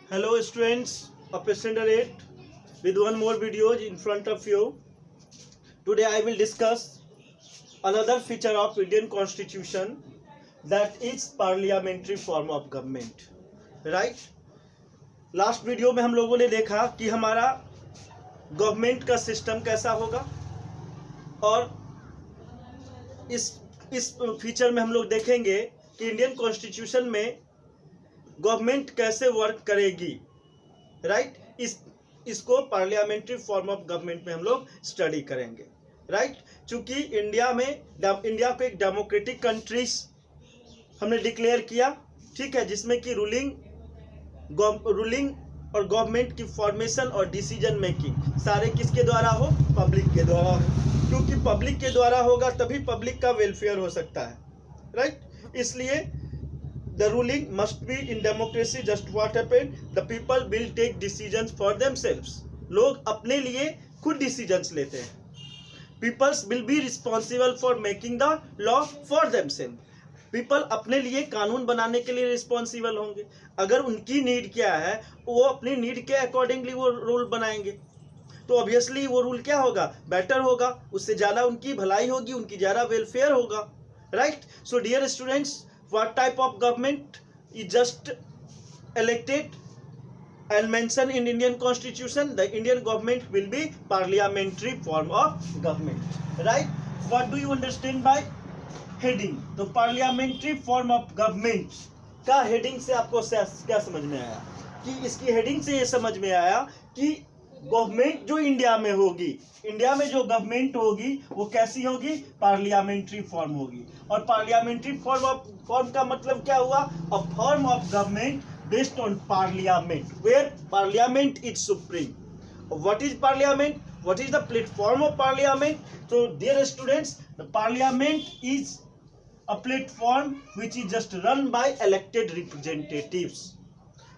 Hello students of standard 8 with one more video in front of you. Today I will discuss another feature of Indian Constitution, that is parliamentary form of government. Right? Last video में हम लोगों ने देखा कि हमारा government का system कैसा होगा, और इस फीचर में हम लोग देखेंगे कि इंडियन कॉन्स्टिट्यूशन में गवर्नमेंट कैसे वर्क करेगी. राइट? इसको पार्लियामेंट्री फॉर्म ऑफ गवर्नमेंट में हम लोग स्टडी करेंगे. राइट? चूंकि इंडिया को एक डेमोक्रेटिक कंट्रीज हमने डिक्लेयर किया, ठीक है, जिसमें कि रूलिंग और गवर्नमेंट की फॉर्मेशन और डिसीजन मेकिंग सारे किसके द्वारा हो? पब्लिक के द्वारा हो. क्योंकि पब्लिक के द्वारा होगा तभी पब्लिक का वेलफेयर हो सकता है. राइट? इसलिए the ruling must be in democracy. Just what happened? The people will take decisions for themselves. लोग अपने लिए खुद decisions लेते हैं. Peoples will be responsible for making the law for themselves. People अपने लिए कानून बनाने के लिए रिस्पॉन्सिबल होंगे. अगर उनकी नीड क्या है वो अपनी नीड के अकॉर्डिंगली वो रूल बनाएंगे, तो ऑब्वियसली वो रूल क्या होगा? बेटर होगा, उससे ज़्यादा उनकी भलाई होगी, उनकी ज़्यादा वेलफेयर होगा. Right? So dear students, what type of government is just elected and mentioned in Indian Constitution? The Indian government will be parliamentary form of government. Right? What do you understand by heading? तो parliamentary form of government का heading से आपको क्या समझ में आया? कि इसकी हेडिंग से ये समझ में आया कि गवर्नमेंट जो इंडिया में होगी, इंडिया में जो गवर्नमेंट होगी वो कैसी होगी? पार्लियामेंट्री फॉर्म होगी. और पार्लियामेंट्री फॉर्म का मतलब क्या हुआ? A form of government based on parliament, where parliament is supreme. What is parliament? What is the platform of parliament? तो dear students, the parliament is a platform which is just run by elected representatives.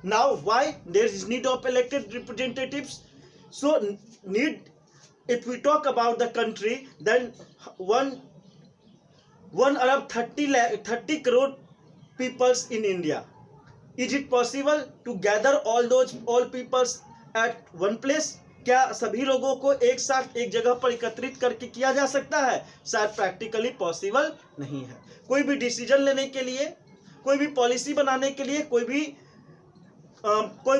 Now why there is need of elected representatives? So need, if we talk about the country, then 1 arab 30 crore peoples in India. Is it possible to gather all peoples at one place? क्या सभी लोगों को एक साथ एक जगह पर एकत्रित करके किया जा सकता है? शायद प्रैक्टिकली पॉसिबल नहीं है. कोई भी डिसीजन लेने के लिए, कोई भी पॉलिसी बनाने के लिए, कोई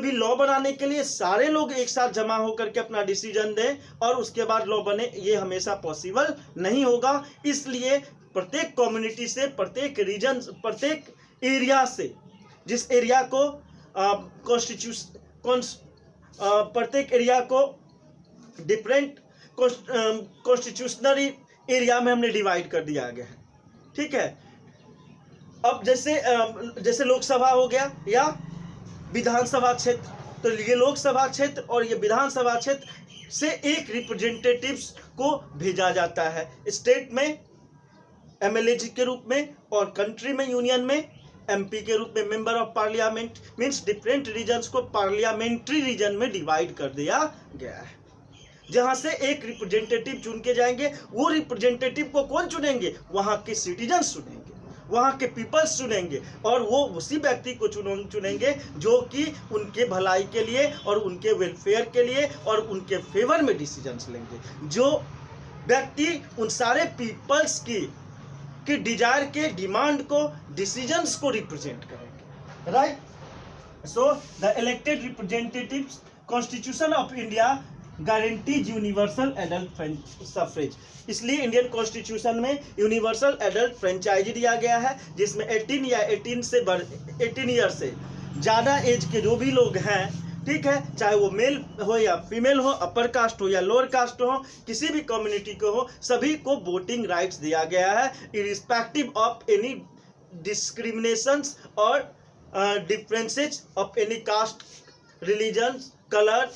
भी लॉ बनाने के लिए सारे लोग एक साथ जमा होकर के अपना डिसीजन दें और उसके बाद लॉ बने, ये हमेशा पॉसिबल नहीं होगा. इसलिए प्रत्येक कम्युनिटी से, प्रत्येक रीजन, प्रत्येक एरिया से, जिस एरिया को प्रत्येक एरिया को डिफरेंट कॉन्स्टिट्यूशनरी एरिया में हमने डिवाइड कर दिया गया है. ठीक है? अब जैसे लोकसभा हो गया या विधानसभा क्षेत्र, तो ये लोकसभा क्षेत्र और ये विधानसभा क्षेत्र से एक रिप्रेजेंटेटिव्स को भेजा जाता है. स्टेट में एमएलए के रूप में और कंट्री में, यूनियन में एमपी के रूप में member of parliament. Means different regions को पार्लियामेंट्री रीजन में डिवाइड कर दिया गया है, जहां से एक रिप्रेजेंटेटिव चुन के जाएंगे. वो रिप्रेजेंटेटिव को कौन चुनेंगे? वहां के सिटीजन्स चुनेंगे, वहाँ के पीपल्स चुनेंगे, और वो उसी व्यक्ति को चुनेंगे जो कि उनके भलाई के लिए और उनके वेलफेयर के लिए और उनके फेवर में डिसीजंस लेंगे. जो व्यक्ति उन सारे पीपल्स की डिजायर के, डिमांड को, डिसीजंस को रिप्रेजेंट करेंगे. Right? So the elected representatives, constitution of India guarantees universal adult suffrage. इसलिए इंडियन कॉन्स्टिट्यूशन में यूनिवर्सल एडल्ट फ्रेंचाइजी दिया गया है, जिसमें 18 या 18 ईयर से ज़्यादा एज के जो भी लोग हैं, ठीक है, चाहे वो मेल हो या फीमेल हो, अपर कास्ट हो या लोअर कास्ट हो, किसी भी कम्युनिटी को हो, सभी को वोटिंग राइट्स दिया गया है, इरिस्पेक्टिव ऑफ एनी डिस्क्रिमिनेशंस और differences of any caste, religion, colour.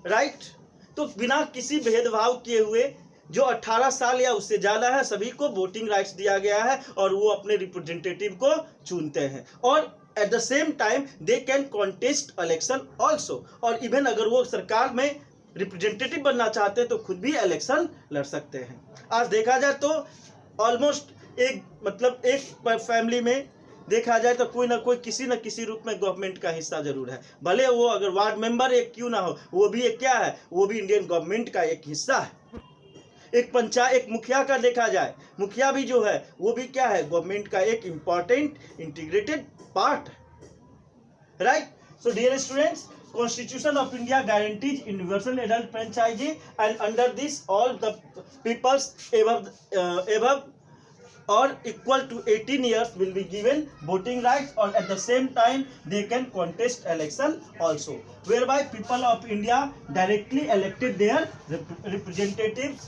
Right? तो बिना किसी भेदभाव किए हुए जो 18 साल या उससे ज़्यादा है, सभी को वोटिंग राइट्स दिया गया है और वो अपने रिप्रेजेंटेटिव को चुनते हैं. और at the same time they can contest election also. और इवन अगर वो सरकार में रिप्रेजेंटेटिव बनना चाहते हैं तो खुद भी इलेक्शन लड़ सकते हैं. आज देखा जाए तो ऑलमोस्ट एक फैमिली में देखा जाए तो कोई ना कोई किसी न किसी रूप में गवर्नमेंट का हिस्सा जरूर है, भले वो अगर वार्ड मेंबर एक क्यों ना हो, वो भी एक क्या है, वो भी इंडियन गवर्नमेंट का एक हिस्सा है। एक मुखिया का देखा जाए, मुखिया भी जो है वो भी क्या है, गवर्नमेंट का एक इंपॉर्टेंट इंटीग्रेटेड पार्ट है, right. So dear students, Constitution of India guarantees universal adult franchise, and under this all the peoples above or equal to 18 years will be given voting rights, or at the same time they can contest election also, whereby people of India directly elected their representatives,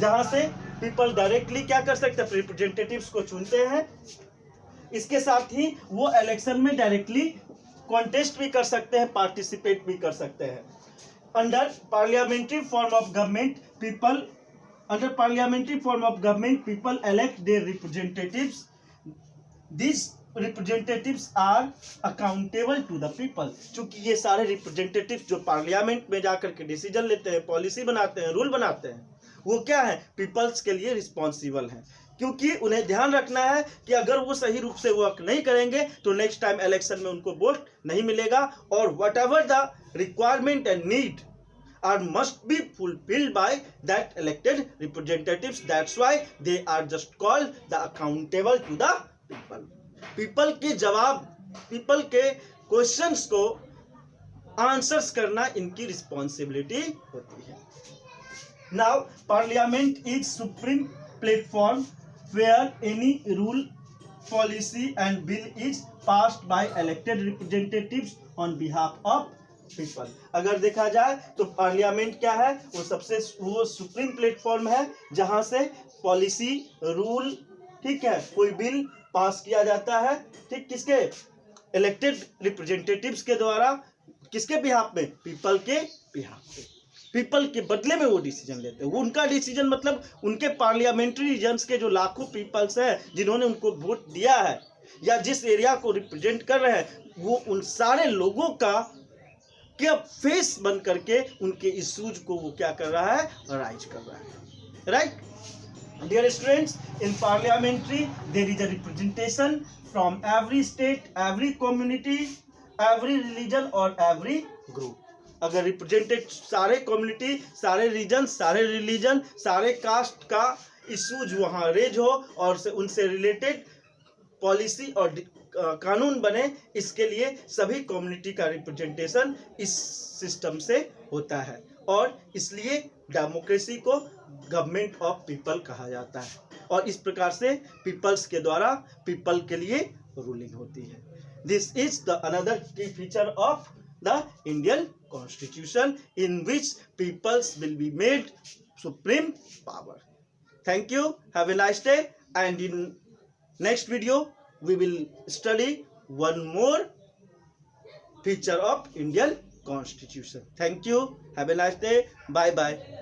जहां से people directly क्या कर सकते हैं, representatives को चुनते हैं। इसके साथ ही वो इलेक्शन में डायरेक्टली कॉन्टेस्ट भी कर सकते हैं, पार्टिसिपेट भी कर सकते हैं। Under parliamentary form of government people elect their representatives, this representatives are accountable to the people. चूंकि ये सारे रिप्रेजेंटेटिव्स जो पार्लियामेंट में जाकर के डिसीजन लेते हैं, पॉलिसी बनाते हैं, रूल बनाते हैं, वो क्या है, पीपल्स के लिए रिस्पॉन्सिबल हैं, क्योंकि उन्हें ध्यान रखना है कि अगर वो सही रूप से वर्क नहीं करेंगे तो नेक्स्ट टाइम इलेक्शन में उनको वोट नहीं मिलेगा, और whatever the requirement and need are must be fulfilled by that elected representatives, that's why they are just called the accountable to the people. People के जवाब, पीपल के questions को answers करना इनकी रिस्पॉन्सिबिलिटी होती है। Now parliament is supreme platform where any rule, policy and bill is passed by elected representatives on behalf of people। अगर देखा जाए तो पार्लियामेंट क्या है, वो सुप्रीम प्लेटफॉर्म है जहां से पॉलिसी, रूल, ठीक है, कोई बिल पास किया जाता है, ठीक, किसके, इलेक्टेड रिप्रेजेंटेटिव्स के द्वारा, किसके बिहाफ में, पीपल के बिहाफ पे, पीपल के बदले में वो डिसीजन लेते हैं। वो उनका डिसीजन मतलब उनके पार्लियामेंट्री रीजन्स के जो लाखों पीपल्स हैं जिन्होंने उनको वोट दिया है या जिस एरिया को रिप्रेजेंट कर रहे हैं, वो उन सारे लोगों का क्या फेस बन करके उनके इश्यूज को वो क्या कर रहा है, राइज कर रहा है, right. Dear students, in parliamentary there is a representation from every state, every community, every religion और एवरी ग्रुप। अगर रिप्रेजेंटेड सारे कम्युनिटी, सारे रीजन, सारे रिलीजन, सारे कास्ट का इश्यूज वहाँ रेज हो और से उनसे रिलेटेड पॉलिसी और कानून बने, इसके लिए सभी कम्युनिटी का रिप्रेजेंटेशन इस सिस्टम से होता है, और इसलिए डेमोक्रेसी को गवर्नमेंट ऑफ पीपल कहा जाता है, और इस प्रकार से पीपल्स के द्वारा पीपल के लिए रूलिंग होती है। दिस इज द अनदर की feature of the Indian Constitution, in which peoples will be made supreme power. Thank you. Have a nice day. And in next video, we will study one more feature of Indian Constitution. Thank you. Have a nice day. Bye bye.